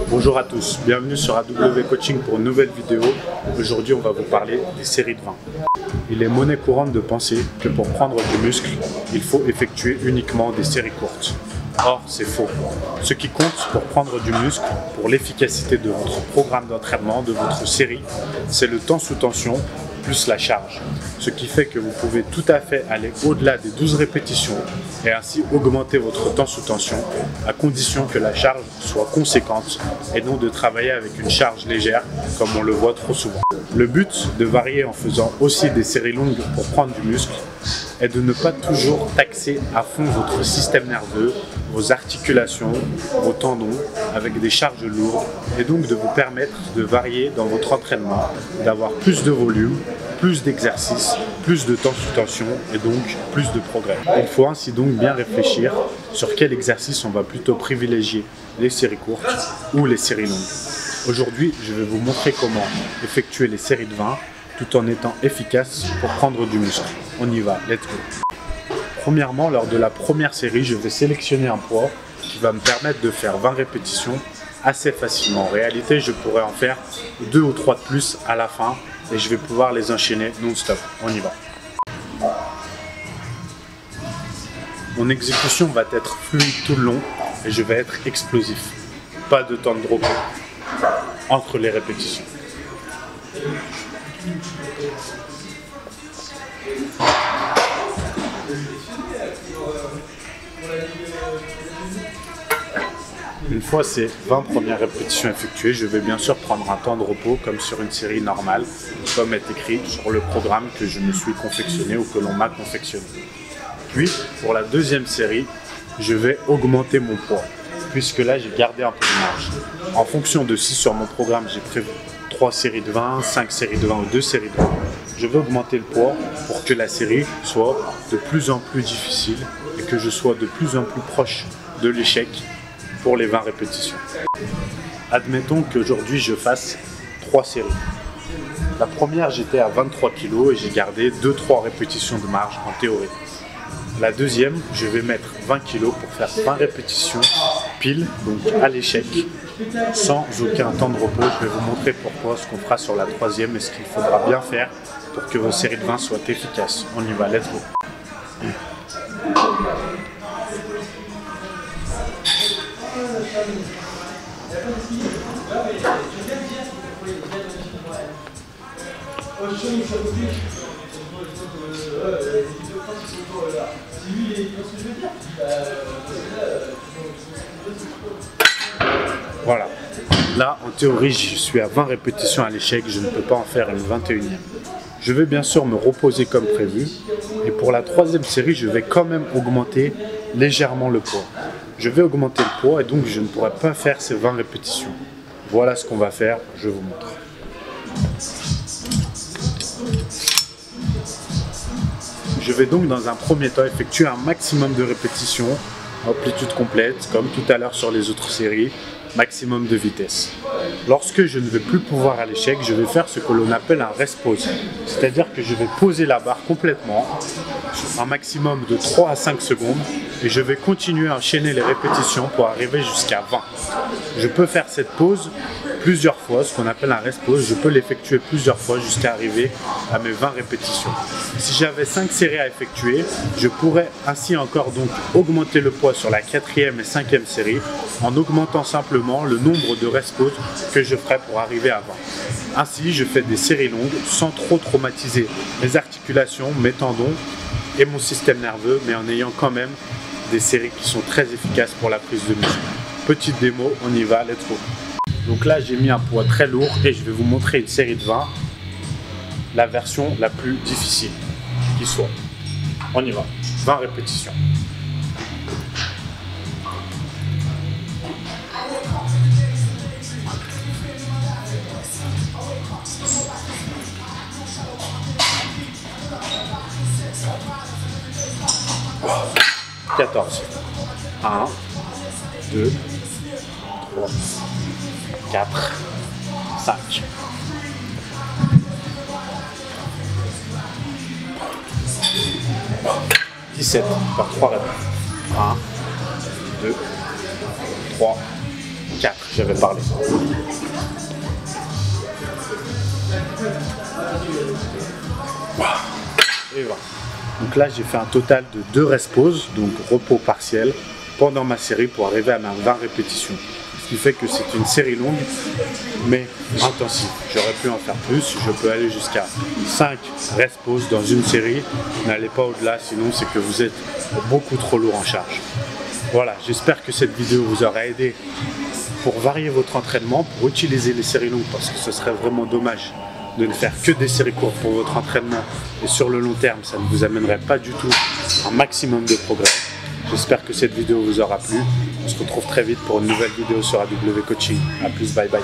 Bonjour à tous, bienvenue sur AW Coaching pour une nouvelle vidéo. Aujourd'hui, on va vous parler des séries de 20. Il est monnaie courante de penser que pour prendre du muscle, il faut effectuer uniquement des séries courtes. Or, c'est faux. Ce qui compte pour prendre du muscle, pour l'efficacité de votre programme d'entraînement, de votre série, c'est le temps sous tension plus la charge. Ce qui fait que vous pouvez tout à fait aller au-delà des 12 répétitions et ainsi augmenter votre temps sous tension à condition que la charge soit conséquente et non de travailler avec une charge légère comme on le voit trop souvent. Le but de varier en faisant aussi des séries longues pour prendre du muscle est de ne pas toujours taxer à fond votre système nerveux, vos articulations, vos tendons avec des charges lourdes et donc de vous permettre de varier dans votre entraînement, d'avoir plus de volume, plus d'exercices, plus de temps sous tension et donc plus de progrès. Il faut ainsi donc bien réfléchir sur quel exercice on va plutôt privilégier, les séries courtes ou les séries longues. Aujourd'hui, je vais vous montrer comment effectuer les séries de 20 tout en étant efficace pour prendre du muscle. On y va, let's go. Premièrement, lors de la première série, je vais sélectionner un poids qui va me permettre de faire 20 répétitions assez facilement. En réalité, je pourrais en faire 2 ou 3 de plus à la fin et je vais pouvoir les enchaîner non-stop. On y va. Mon exécution va être fluide tout le long et je vais être explosif. Pas de temps de repos entre les répétitions. Une fois ces 20 premières répétitions effectuées, je vais bien sûr prendre un temps de repos comme sur une série normale, comme est écrit sur le programme que je me suis confectionné ou que l'on m'a confectionné. Puis, pour la deuxième série, je vais augmenter mon poids, puisque là j'ai gardé un peu de marge. En fonction de si sur mon programme j'ai prévu 3 séries de 20, 5 séries de 20 ou 2 séries de 20, je vais augmenter le poids pour que la série soit de plus en plus difficile et que je sois de plus en plus proche de l'échec pour les 20 répétitions. Admettons qu'aujourd'hui je fasse 3 séries. La première, j'étais à 23 kg et j'ai gardé 2-3 répétitions de marge en théorie. La deuxième, je vais mettre 20 kg pour faire 20 répétitions pile, donc à l'échec, sans aucun temps de repos. Je vais vous montrer pourquoi, ce qu'on fera sur la troisième et ce qu'il faudra bien faire pour que vos séries de 20 soient efficaces. On y va, let's go. Voilà. Là, en théorie, je suis à 20 répétitions à l'échec, je ne peux pas en faire une 21e. Je vais bien sûr me reposer comme prévu. Et pour la troisième série, je vais quand même augmenter légèrement le poids. Je vais augmenter le poids et donc je ne pourrai pas faire ces 20 répétitions. Voilà ce qu'on va faire, je vous montre. Je vais donc dans un premier temps effectuer un maximum de répétitions, amplitude complète, comme tout à l'heure sur les autres séries, maximum de vitesse. Lorsque je ne vais plus pouvoir à l'échec, je vais faire ce que l'on appelle un rest pause. C'est-à-dire que je vais poser la barre complètement, un maximum de 3 à 5 secondes, et je vais continuer à enchaîner les répétitions pour arriver jusqu'à 20. Je peux faire cette pause plusieurs fois, ce qu'on appelle un rest pause. Je peux l'effectuer plusieurs fois jusqu'à arriver à mes 20 répétitions. Si j'avais 5 séries à effectuer, je pourrais ainsi encore donc augmenter le poids sur la 4e et 5e série en augmentant simplement le nombre de rest pause que je ferai pour arriver à 20. Ainsi, je fais des séries longues sans trop traumatiser mes articulations, mes tendons et mon système nerveux, mais en ayant quand même des séries qui sont très efficaces pour la prise de muscle. Petite démo, on y va, let's go. Donc là, j'ai mis un poids très lourd et je vais vous montrer une série de 20, la version la plus difficile qui soit. On y va, 20 répétitions. « 14. 1, 2, 3, 4, 5. 17 par 3 répètes. 1, 2, 3, 4, j'avais parlé. Et voilà. Donc là, j'ai fait un total de 2 rest pauses, donc repos partiel, pendant ma série pour arriver à ma 20 répétitions. Ce qui fait que c'est une série longue, mais intensive. J'aurais pu en faire plus, je peux aller jusqu'à 5 rest pauses dans une série. N'allez pas au-delà, sinon c'est que vous êtes beaucoup trop lourd en charge. Voilà, j'espère que cette vidéo vous aura aidé pour varier votre entraînement, pour utiliser les séries longues, parce que ce serait vraiment dommage de ne faire que des séries courtes pour votre entraînement. Et sur le long terme, ça ne vous amènerait pas du tout un maximum de progrès. J'espère que cette vidéo vous aura plu. On se retrouve très vite pour une nouvelle vidéo sur AW Coaching. A plus, bye bye.